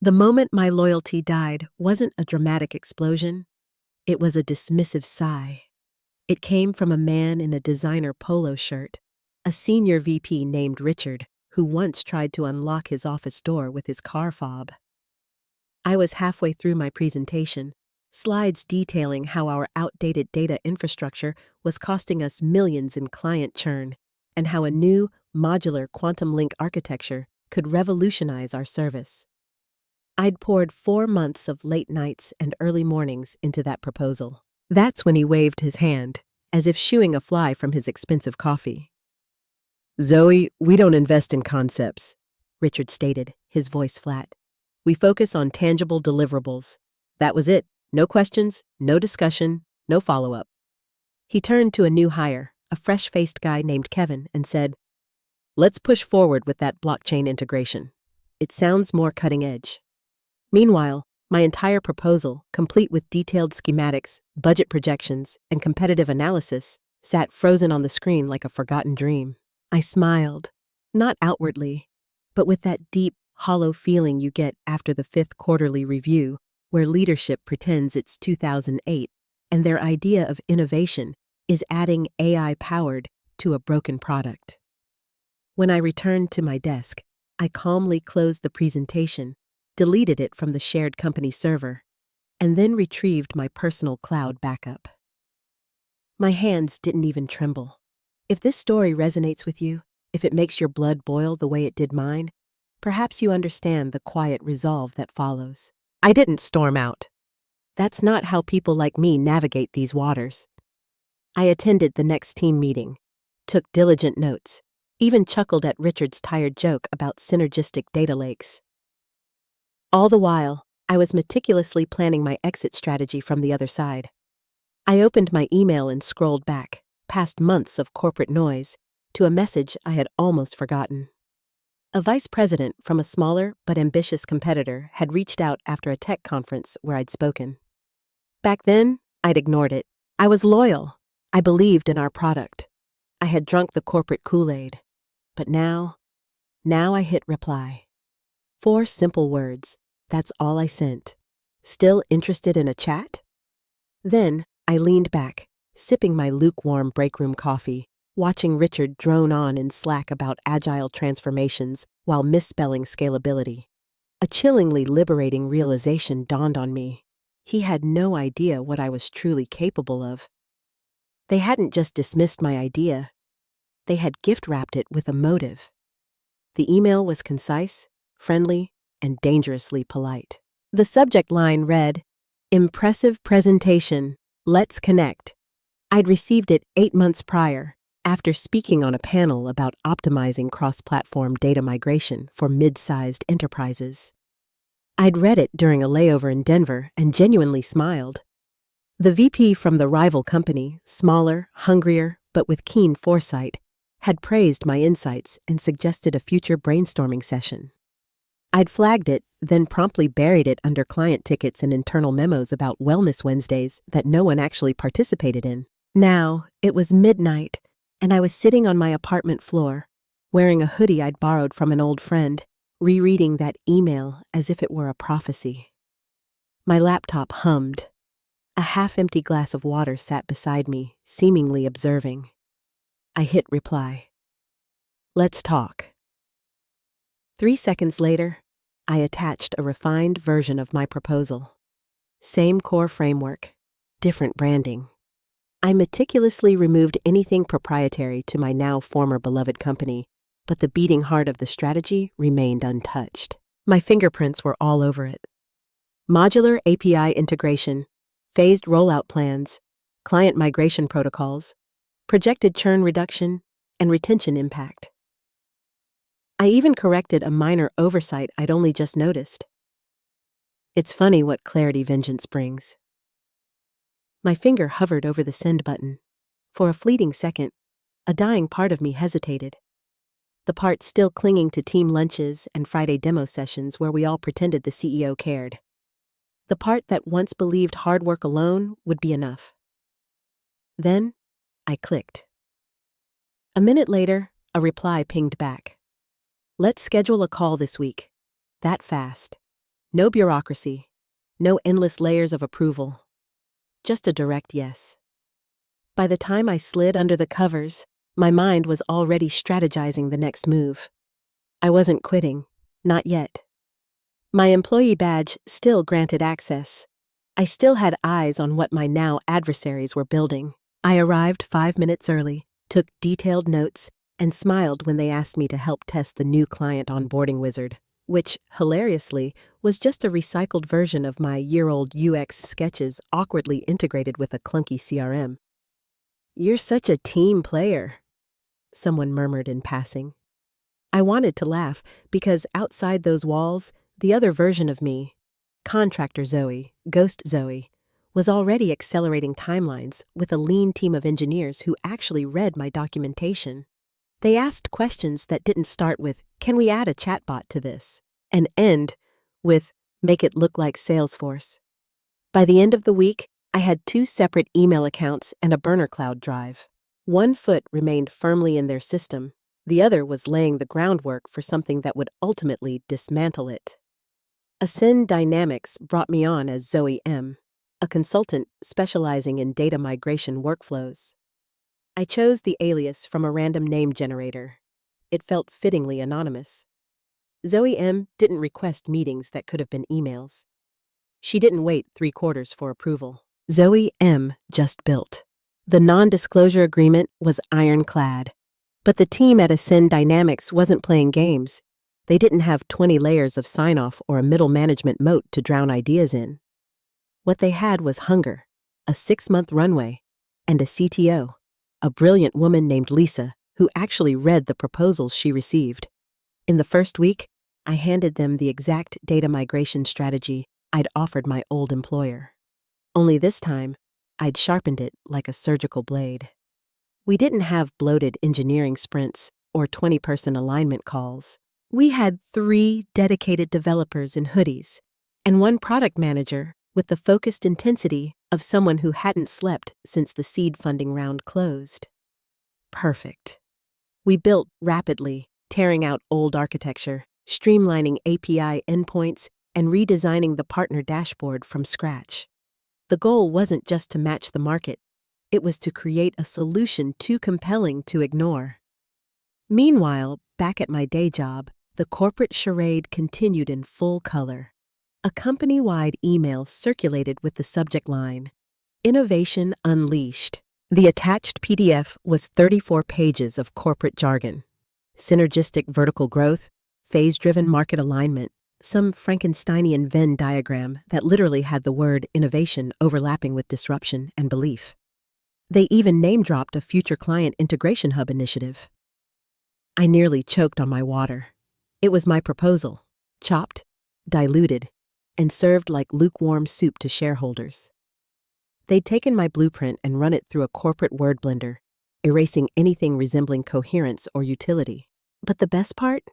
The moment my loyalty died wasn't a dramatic explosion, it was a dismissive sigh. It came from a man in a designer polo shirt, a senior VP named Richard, who once tried to unlock his office door with his car fob. I was halfway through my presentation, slides detailing how our outdated data infrastructure was costing us millions in client churn, and how a new, modular quantum link architecture could revolutionize our service. I'd poured 4 months of late nights and early mornings into that proposal. That's when he waved his hand, as if shooing a fly from his expensive coffee. "Zoe, we don't invest in concepts," Richard stated, his voice flat. "We focus on tangible deliverables. That was it. No questions, no discussion, no follow-up." He turned to a new hire, a fresh-faced guy named Kevin, and said, "Let's push forward with that blockchain integration. It sounds more cutting edge." Meanwhile, my entire proposal, complete with detailed schematics, budget projections, and competitive analysis, sat frozen on the screen like a forgotten dream. I smiled, not outwardly, but with that deep, hollow feeling you get after the 5th quarterly review, where leadership pretends it's 2008 and their idea of innovation is adding AI-powered to a broken product. When I returned to my desk, I calmly closed the presentation, deleted it from the shared company server, and then retrieved my personal cloud backup. My hands didn't even tremble. If this story resonates with you, if it makes your blood boil the way it did mine, perhaps you understand the quiet resolve that follows. I didn't storm out. That's not how people like me navigate these waters. I attended the next team meeting, took diligent notes, even chuckled at Richard's tired joke about synergistic data lakes. All the while, I was meticulously planning my exit strategy from the other side. I opened my email and scrolled back, past months of corporate noise, to a message I had almost forgotten. A vice president from a smaller but ambitious competitor had reached out after a tech conference where I'd spoken. Back then, I'd ignored it. I was loyal. I believed in our product. I had drunk the corporate Kool-Aid. But now I hit reply. 4 simple words. That's all I sent. "Still interested in a chat?" Then I leaned back, sipping my lukewarm breakroom coffee, watching Richard drone on in Slack about agile transformations while misspelling scalability. A chillingly liberating realization dawned on me. He had no idea what I was truly capable of. They hadn't just dismissed my idea. They had gift-wrapped it with a motive. The email was concise, friendly, and dangerously polite. The subject line read, "Impressive presentation. Let's connect." I'd received it 8 months prior, after speaking on a panel about optimizing cross-platform data migration for mid-sized enterprises. I'd read it during a layover in Denver and genuinely smiled. The VP from the rival company, smaller, hungrier, but with keen foresight, had praised my insights and suggested a future brainstorming session. I'd flagged it, then promptly buried it under client tickets and internal memos about Wellness Wednesdays that no one actually participated in. Now, it was midnight, and I was sitting on my apartment floor, wearing a hoodie I'd borrowed from an old friend, rereading that email as if it were a prophecy. My laptop hummed. A half-empty glass of water sat beside me, seemingly observing. I hit reply. "Let's talk." 3 seconds later, I attached a refined version of my proposal. Same core framework, different branding. I meticulously removed anything proprietary to my now former beloved company, but the beating heart of the strategy remained untouched. My fingerprints were all over it. Modular API integration, phased rollout plans, client migration protocols, projected churn reduction, and retention impact. I even corrected a minor oversight I'd only just noticed. It's funny what clarity vengeance brings. My finger hovered over the send button. For a fleeting second, a dying part of me hesitated. The part still clinging to team lunches and Friday demo sessions where we all pretended the CEO cared. The part that once believed hard work alone would be enough. Then, I clicked. A minute later, a reply pinged back. "Let's schedule a call this week." That fast. No bureaucracy. No endless layers of approval. Just a direct yes. By the time I slid under the covers, my mind was already strategizing the next move. I wasn't quitting. Not yet. My employee badge still granted access. I still had eyes on what my now adversaries were building. I arrived 5 minutes early, took detailed notes, and smiled when they asked me to help test the new client onboarding wizard, which, hilariously, was just a recycled version of my year-old UX sketches awkwardly integrated with a clunky CRM. "You're such a team player," someone murmured in passing. I wanted to laugh because outside those walls, the other version of me, Contractor Zoe, Ghost Zoe, was already accelerating timelines with a lean team of engineers who actually read my documentation. They asked questions that didn't start with, "Can we add a chatbot to this?" and end with, "Make it look like Salesforce." By the end of the week, I had 2 separate email accounts and a burner cloud drive. One foot remained firmly in their system. The other was laying the groundwork for something that would ultimately dismantle it. Ascend Dynamics brought me on as Zoe M., a consultant specializing in data migration workflows. I chose the alias from a random name generator. It felt fittingly anonymous. Zoe M. didn't request meetings that could have been emails. She didn't wait 3 quarters for approval. Zoe M. just built. The non-disclosure agreement was ironclad. But the team at Ascend Dynamics wasn't playing games. They didn't have 20 layers of sign-off or a middle management moat to drown ideas in. What they had was hunger, a 6-month runway, and a CTO, a brilliant woman named Lisa, who actually read the proposals she received. In the first week, I handed them the exact data migration strategy I'd offered my old employer. Only this time, I'd sharpened it like a surgical blade. We didn't have bloated engineering sprints or 20-person alignment calls. We had 3 dedicated developers in hoodies and 1 product manager with the focused intensity of someone who hadn't slept since the seed funding round closed. Perfect. We built rapidly, tearing out old architecture, streamlining API endpoints, and redesigning the partner dashboard from scratch. The goal wasn't just to match the market. It was to create a solution too compelling to ignore. Meanwhile, back at my day job, the corporate charade continued in full color. A company-wide email circulated with the subject line, "Innovation Unleashed." The attached PDF was 34 pages of corporate jargon. Synergistic vertical growth, phase-driven market alignment, some Frankensteinian Venn diagram that literally had the word innovation overlapping with disruption and belief. They even name-dropped a future client integration hub initiative. I nearly choked on my water. It was my proposal, chopped, diluted, and served like lukewarm soup to shareholders. They'd taken my blueprint and run it through a corporate word blender, erasing anything resembling coherence or utility. But the best part?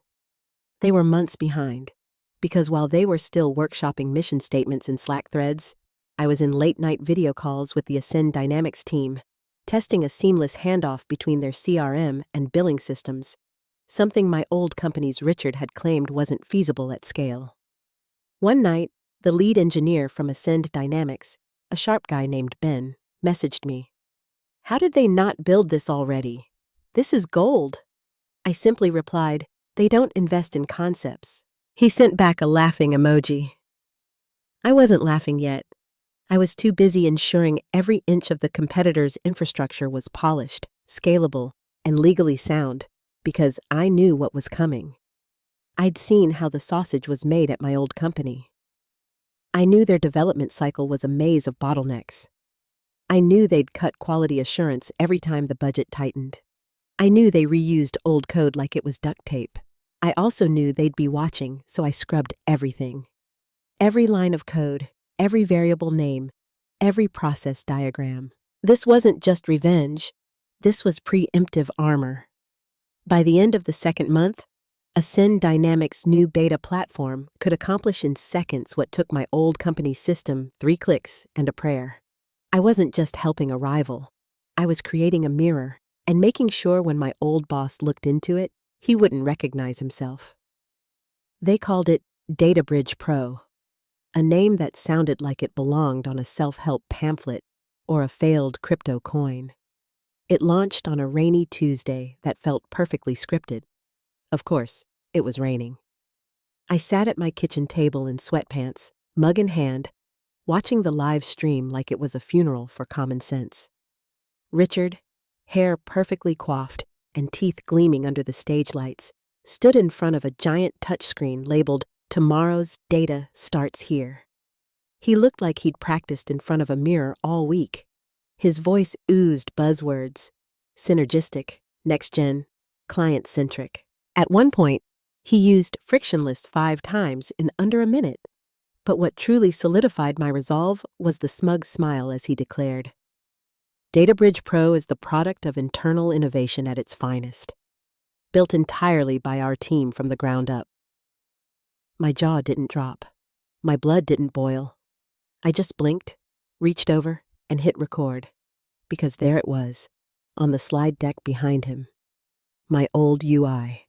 They were months behind, because while they were still workshopping mission statements in Slack threads, I was in late-night video calls with the Ascend Dynamics team, testing a seamless handoff between their CRM and billing systems, something my old company's Richard had claimed wasn't feasible at scale. One night, the lead engineer from Ascend Dynamics, a sharp guy named Ben, messaged me. "How did they not build this already? This is gold." I simply replied, "They don't invest in concepts." He sent back a laughing emoji. I wasn't laughing yet. I was too busy ensuring every inch of the competitor's infrastructure was polished, scalable, and legally sound, because I knew what was coming. I'd seen how the sausage was made at my old company. I knew their development cycle was a maze of bottlenecks. I knew they'd cut quality assurance every time the budget tightened. I knew they reused old code like it was duct tape. I also knew they'd be watching, so I scrubbed everything. Every line of code, every variable name, every process diagram. This wasn't just revenge. This was preemptive armor. By the end of the second month, Ascend Dynamics' new beta platform could accomplish in seconds what took my old company's system 3 clicks and a prayer. I wasn't just helping a rival. I was creating a mirror and making sure when my old boss looked into it, he wouldn't recognize himself. They called it Data Bridge Pro. a name that sounded like it belonged on a self-help pamphlet or a failed crypto coin. It launched on a rainy Tuesday that felt perfectly scripted. Of course, it was raining. I sat at my kitchen table in sweatpants, mug in hand, watching the live stream like it was a funeral for common sense. Richard, hair perfectly coiffed and teeth gleaming under the stage lights, stood in front of a giant touchscreen labeled "Tomorrow's Data Starts Here." He looked like he'd practiced in front of a mirror all week. His voice oozed buzzwords: synergistic, next-gen, client-centric. At one point, he used frictionless 5 times in under a minute. But what truly solidified my resolve was the smug smile as he declared, "DataBridge Pro is the product of internal innovation at its finest, built entirely by our team from the ground up." My jaw didn't drop. My blood didn't boil. I just blinked, reached over, and hit record, because there it was, on the slide deck behind him. My old UI.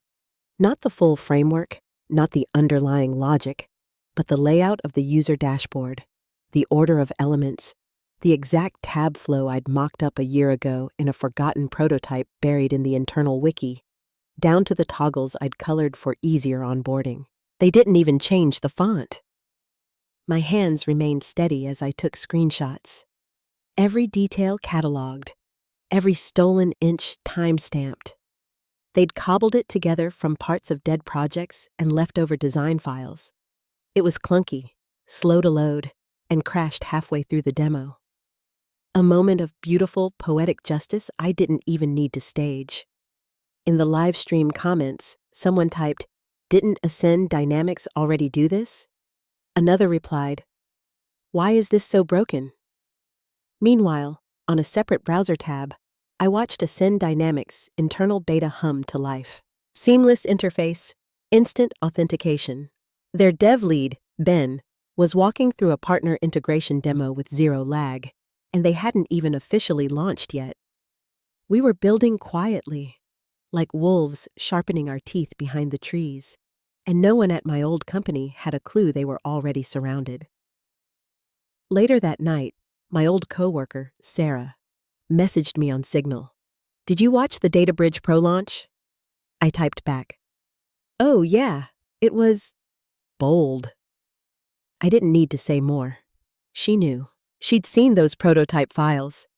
Not the full framework, not the underlying logic, but the layout of the user dashboard, the order of elements, the exact tab flow I'd mocked up a year ago in a forgotten prototype buried in the internal wiki, down to the toggles I'd colored for easier onboarding. They didn't even change the font. My hands remained steady as I took screenshots. Every detail cataloged, every stolen inch time-stamped. They'd cobbled it together from parts of dead projects and leftover design files. It was clunky, slow to load, and crashed halfway through the demo. A moment of beautiful, poetic justice I didn't even need to stage. In the live stream comments, someone typed, "Didn't Ascend Dynamics already do this?" Another replied, "Why is this so broken?" Meanwhile, on a separate browser tab, I watched Ascend Dynamics' internal beta hum to life. Seamless interface, instant authentication. Their dev lead, Ben, was walking through a partner integration demo with zero lag, and they hadn't even officially launched yet. We were building quietly, like wolves sharpening our teeth behind the trees, and no one at my old company had a clue they were already surrounded. Later that night, my old coworker, Sarah, messaged me on Signal. "Did you watch the DataBridge Pro launch?" I typed back, "Oh yeah, it was bold." I didn't need to say more. She knew. She'd seen those prototype files.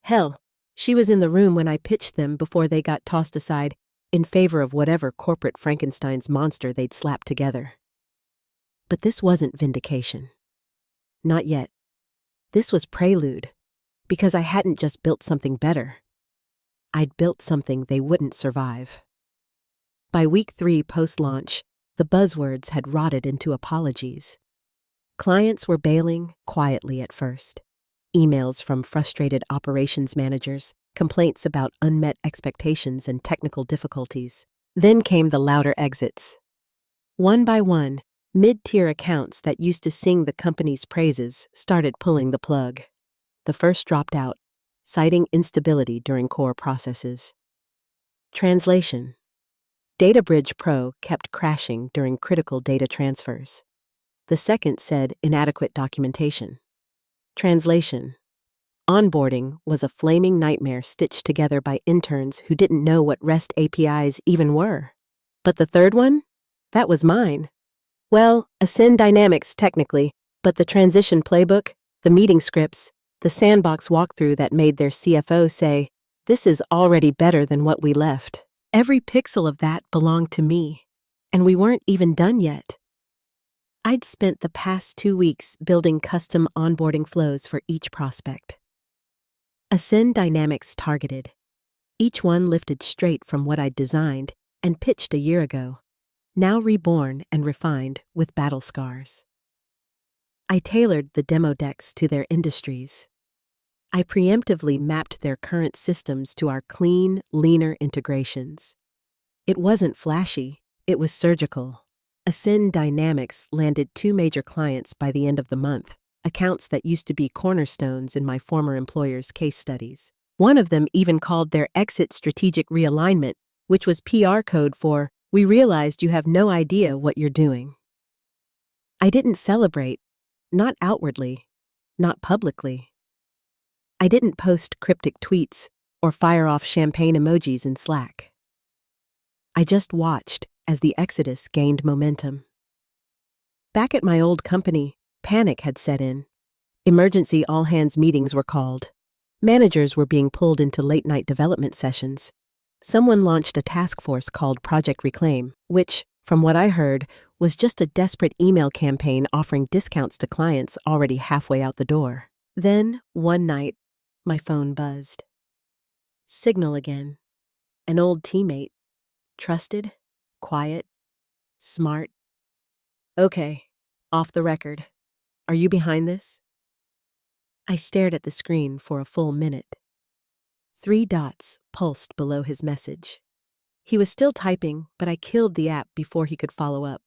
Hell, she was in the room when I pitched them before they got tossed aside in favor of whatever corporate Frankenstein's monster they'd slapped together. But this wasn't vindication. Not yet. This was prelude, because I hadn't just built something better. I'd built something they wouldn't survive. By week 3 post-launch, the buzzwords had rotted into apologies. Clients were bailing quietly at first. Emails from frustrated operations managers, complaints about unmet expectations and technical difficulties. Then came the louder exits. One by one, mid-tier accounts that used to sing the company's praises started pulling the plug. The first dropped out, citing instability during core processes. Translation. DataBridge Pro kept crashing during critical data transfers. The second said inadequate documentation. Translation. Onboarding was a flaming nightmare stitched together by interns who didn't know what REST APIs even were. But the third one? That was mine. Well, Ascend Dynamics technically, but the transition playbook, the meeting scripts, the sandbox walkthrough that made their CFO say, "This is already better than what we left." Every pixel of that belonged to me, and we weren't even done yet. I'd spent the past 2 weeks building custom onboarding flows for each prospect. Ascend Dynamics targeted. Each one lifted straight from what I'd designed and pitched a year ago, now reborn and refined with battle scars. I tailored the demo decks to their industries. I preemptively mapped their current systems to our clean, leaner integrations. It wasn't flashy, it was surgical. Ascend Dynamics landed 2 major clients by the end of the month, accounts that used to be cornerstones in my former employer's case studies. One of them even called their exit strategic realignment, which was PR code for, "We realized you have no idea what you're doing." I didn't celebrate, Not outwardly, not publicly. I didn't post cryptic tweets or fire off champagne emojis in Slack. I just watched as the exodus gained momentum. Back at my old company, panic had set in. Emergency all-hands meetings were called. Managers were being pulled into late-night development sessions. Someone launched a task force called Project Reclaim, which, from what I heard, was just a desperate email campaign offering discounts to clients already halfway out the door. Then, one night, my phone buzzed. Signal again. An old teammate. Trusted, quiet, smart. Okay, off the record. Are you behind this? I stared at the screen for a full minute. 3 dots pulsed below his message. He was still typing, but I killed the app before he could follow up.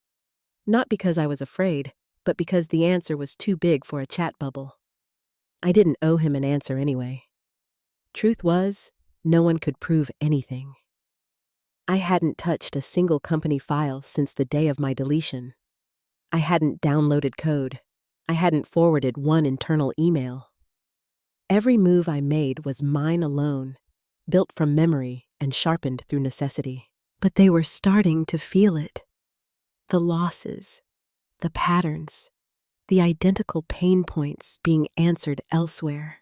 Not because I was afraid, but because the answer was too big for a chat bubble. I didn't owe him an answer anyway. Truth was, no one could prove anything. I hadn't touched a single company file since the day of my deletion. I hadn't downloaded code. I hadn't forwarded one internal email. Every move I made was mine alone, built from memory and sharpened through necessity. But they were starting to feel it. The losses, the patterns, the identical pain points being answered elsewhere.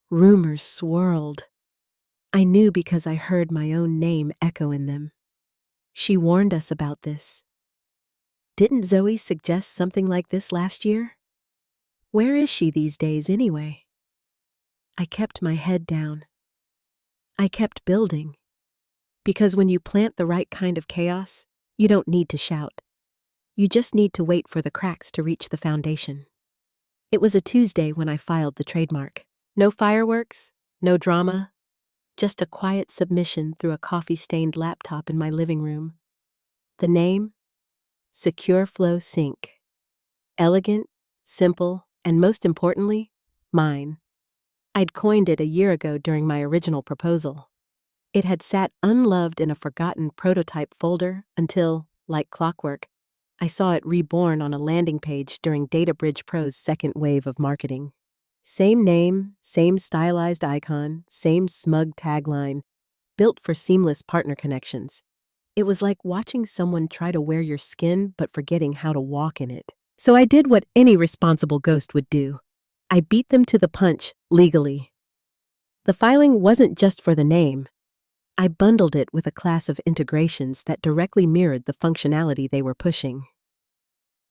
Rumors swirled. I knew because I heard my own name echo in them. She warned us about this. Didn't Zoe suggest something like this last year? Where is she these days anyway? I kept my head down. I kept building. Because when you plant the right kind of chaos, you don't need to shout. You just need to wait for the cracks to reach the foundation. It was a Tuesday when I filed the trademark. No fireworks, no drama, just a quiet submission through a coffee-stained laptop in my living room. The name? Secure Flow Sync. Elegant, simple, and most importantly, mine. I'd coined it a year ago during my original proposal. It had sat unloved in a forgotten prototype folder until, like clockwork, I saw it reborn on a landing page during DataBridge Pro's second wave of marketing. Same name, same stylized icon, same smug tagline, built for seamless partner connections. It was like watching someone try to wear your skin but forgetting how to walk in it. So I did what any responsible ghost would do. I beat them to the punch, legally. The filing wasn't just for the name. I bundled it with a class of integrations that directly mirrored the functionality they were pushing.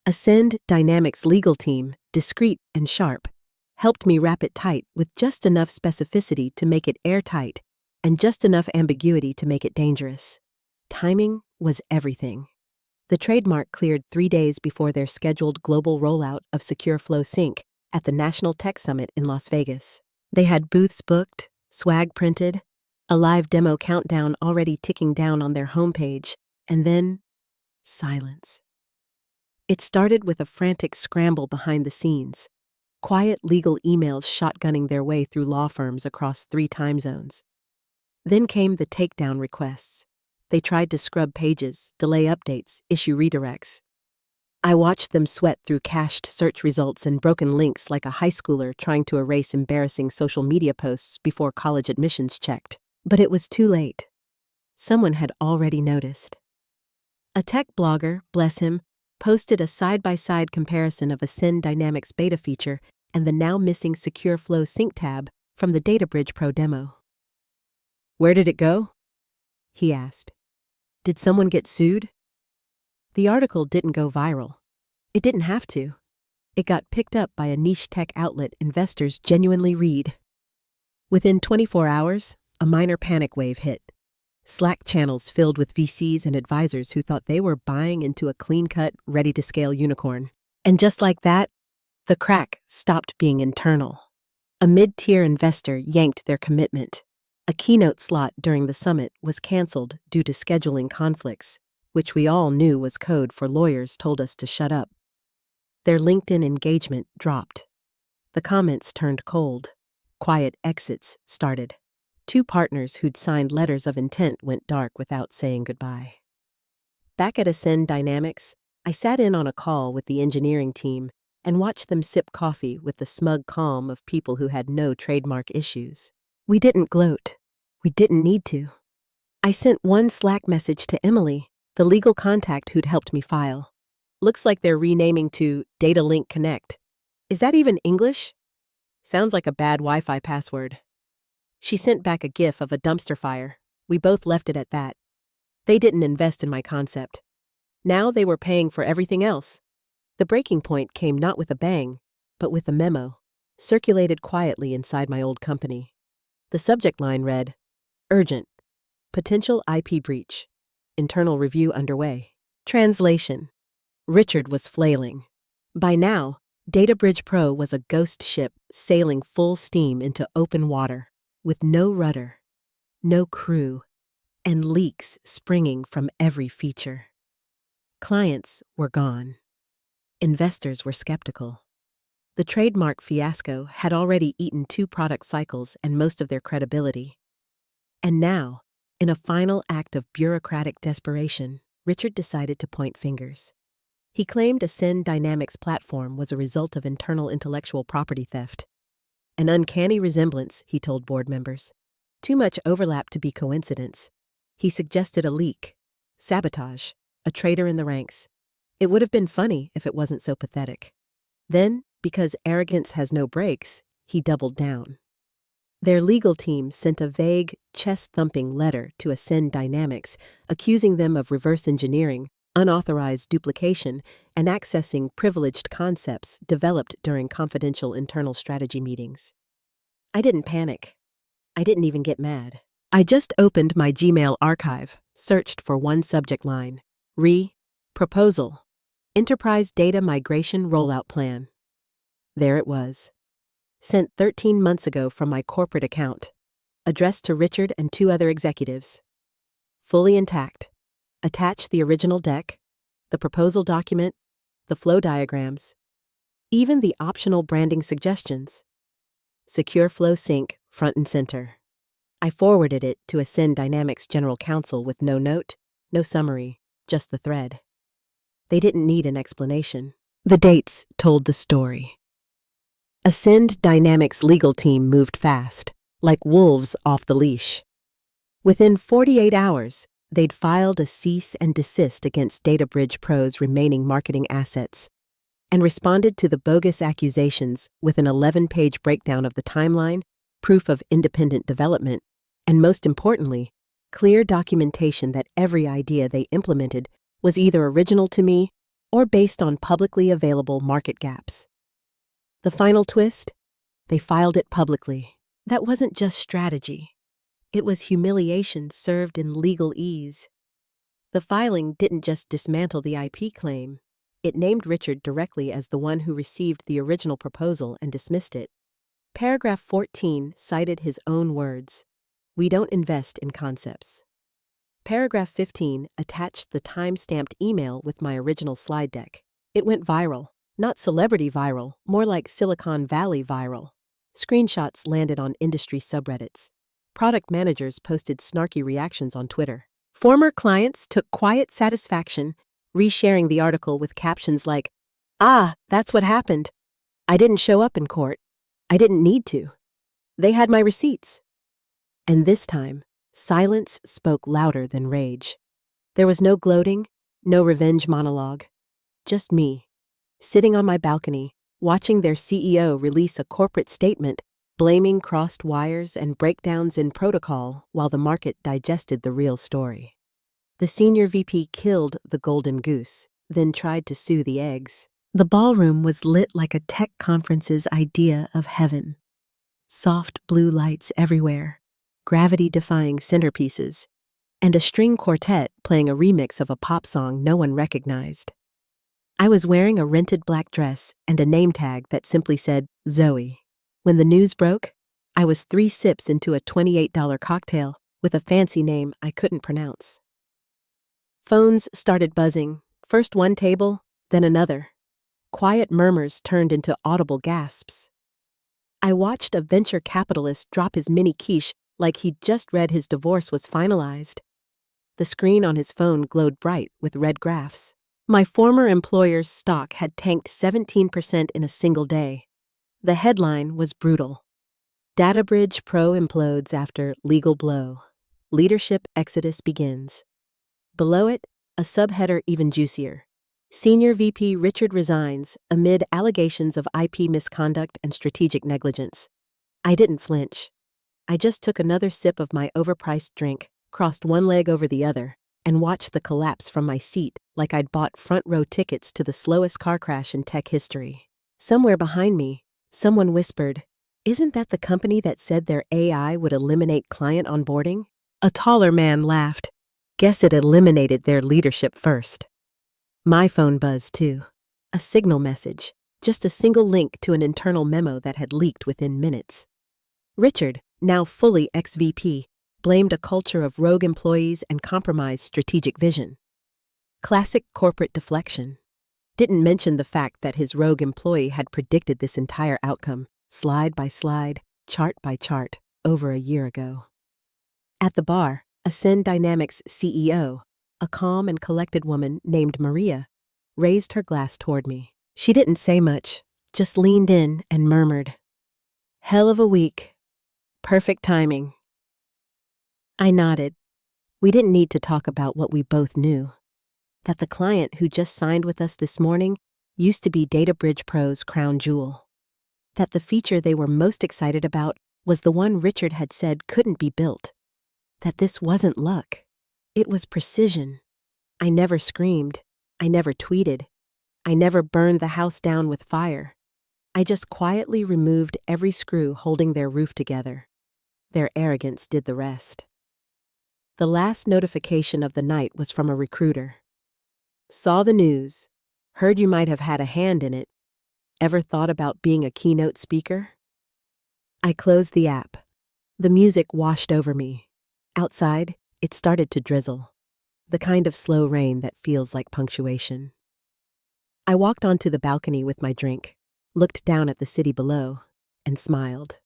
Ascend Dynamics' legal team, discreet and sharp, helped me wrap it tight with just enough specificity to make it airtight and just enough ambiguity to make it dangerous. Timing was everything. The trademark cleared 3 days before their scheduled global rollout of Secure Flow Sync at the National Tech Summit in Las Vegas. They had booths booked, swag printed, a live demo countdown already ticking down on their homepage, and then silence. It started with a frantic scramble behind the scenes, quiet legal emails shotgunning their way through law firms across 3 time zones. Then came the takedown requests. They tried to scrub pages, delay updates, issue redirects. I watched them sweat through cached search results and broken links like a high schooler trying to erase embarrassing social media posts before college admissions checked. But it was too late. Someone had already noticed. A tech blogger, bless him, posted a side-by-side comparison of Ascend Dynamics beta feature and the now missing Secure Flow Sync tab from the DataBridge Pro demo. "Where did it go?" he asked. "Did someone get sued?" The article didn't go viral. It didn't have to. It got picked up by a niche tech outlet investors genuinely read. Within 24 hours, a minor panic wave hit. Slack channels filled with VCs and advisors who thought they were buying into a clean-cut, ready-to-scale unicorn. And just like that, the crack stopped being internal. A mid-tier investor yanked their commitment. A keynote slot during the summit was canceled due to scheduling conflicts, which we all knew was code for lawyers told us to shut up. Their LinkedIn engagement dropped. The comments turned cold. Quiet exits started. 2 partners who'd signed letters of intent went dark without saying goodbye. Back at Ascend Dynamics, I sat in on a call with the engineering team and watched them sip coffee with the smug calm of people who had no trademark issues. We didn't gloat. We didn't need to. I sent one Slack message to Emily, the legal contact who'd helped me file. Looks like they're renaming to Data Link Connect. Is that even English? Sounds like a bad Wi-Fi password. She sent back a gif of a dumpster fire. We both left it at that. They didn't invest in my concept. Now they were paying for everything else. The breaking point came not with a bang, but with a memo, circulated quietly inside my old company. The subject line read, "Urgent. Potential IP breach. Internal review underway." Translation. Richard was flailing. By now, DataBridge Pro was a ghost ship sailing full steam into open water, with no rudder, no crew, and leaks springing from every feature. Clients were gone. Investors were skeptical. The Trademark fiasco had already eaten 2 product cycles and most of their credibility. And now, in a final act of bureaucratic desperation, Richard decided to point fingers. He claimed Ascend Dynamics' platform was a result of internal intellectual property theft. An uncanny resemblance, he told board members. Too much overlap to be coincidence. He suggested a leak, sabotage, a traitor in the ranks. It would have been funny if it wasn't so pathetic. Then, because arrogance has no brakes, he doubled down. Their legal team sent a vague, chest-thumping letter to Ascend Dynamics, accusing them of reverse engineering, unauthorized duplication, and accessing privileged concepts developed during confidential internal strategy meetings. I didn't panic. I didn't even get mad. I just opened my Gmail archive, searched for one subject line, Proposal, Enterprise Data Migration Rollout Plan. There it was. Sent 13 months ago from my corporate account, addressed to Richard and 2 other executives. Fully intact. Attach the original deck, the proposal document, the flow diagrams, even the optional branding suggestions. Secure Flow Sync, front and center. I forwarded it to Ascend Dynamics General Counsel with no note, no summary, just the thread. They didn't need an explanation. The dates told the story. Ascend Dynamics' legal team moved fast, like wolves off the leash. Within 48 hours, they'd filed a cease and desist against DataBridge Pro's remaining marketing assets and responded to the bogus accusations with an 11-page breakdown of the timeline, proof of independent development, and most importantly, clear documentation that every idea they implemented was either original to me or based on publicly available market gaps. The final twist? They filed it publicly. That wasn't just strategy. It was humiliation served in legal ease. The filing didn't just dismantle the IP claim. It named Richard directly as the one who received the original proposal and dismissed it. Paragraph 14 cited his own words, "We don't invest in concepts." Paragraph 15 attached the time-stamped email with my original slide deck. It went viral, not celebrity viral, more like Silicon Valley viral. Screenshots landed on industry subreddits. Product managers posted snarky reactions on Twitter. Former clients took quiet satisfaction, resharing the article with captions like, "Ah, that's what happened. I didn't show up in court. I didn't need to. They had my receipts." And this time, silence spoke louder than rage. There was no gloating, no revenge monologue. Just me, sitting on my balcony, watching their CEO release a corporate statement blaming crossed wires and breakdowns in protocol while the market digested the real story. The senior VP killed the golden goose, then tried to sue the eggs. The ballroom was lit like a tech conference's idea of heaven. Soft blue lights everywhere, gravity-defying centerpieces, and a string quartet playing a remix of a pop song no one recognized. I was wearing a rented black dress and a name tag that simply said Zoe. When the news broke, I was 3 sips into a $28 cocktail with a fancy name I couldn't pronounce. Phones started buzzing, first one table, then another. Quiet murmurs turned into audible gasps. I watched a venture capitalist drop his mini quiche like he'd just read his divorce was finalized. The screen on his phone glowed bright with red graphs. My former employer's stock had tanked 17% in a single day. The headline was brutal. Databridge Pro implodes after legal blow. Leadership exodus begins. Below it, a subheader even juicier. Senior VP Richard resigns amid allegations of IP misconduct and strategic negligence. I didn't flinch. I just took another sip of my overpriced drink, crossed one leg over the other, and watched the collapse from my seat like I'd bought front-row tickets to the slowest car crash in tech history. Somewhere behind me, someone whispered, "Isn't that the company that said their AI would eliminate client onboarding?" A taller man laughed. "Guess it eliminated their leadership first." My phone buzzed too. A signal message, just a single link to an internal memo that had leaked within minutes. Richard, now fully ex-VP, blamed a culture of rogue employees and compromised strategic vision. Classic corporate deflection. Didn't mention the fact that his rogue employee had predicted this entire outcome, slide by slide, chart by chart, over a year ago. At the bar, Ascend Dynamics CEO, a calm and collected woman named Maria, raised her glass toward me. She didn't say much, just leaned in and murmured, "Hell of a week. Perfect timing." I nodded. We didn't need to talk about what we both knew. That the client who just signed with us this morning used to be Databridge Pro's crown jewel. That the feature they were most excited about was the one Richard had said couldn't be built. That this wasn't luck. It was precision. I never screamed. I never tweeted. I never burned the house down with fire. I just quietly removed every screw holding their roof together. Their arrogance did the rest. The last notification of the night was from a recruiter. "Saw the news. Heard you might have had a hand in it. Ever thought about being a keynote speaker?" I closed the app. The music washed over me. Outside, it started to drizzle. The kind of slow rain that feels like punctuation. I walked onto the balcony with my drink, looked down at the city below, and smiled.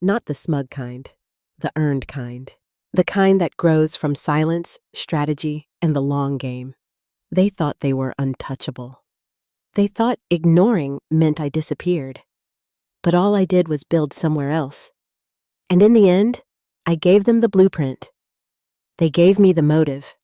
Not the smug kind, the earned kind. The kind that grows from silence, strategy, and the long game. They thought they were untouchable. They thought ignoring meant I disappeared. But all I did was build somewhere else. And in the end, I gave them the blueprint. They gave me the motive.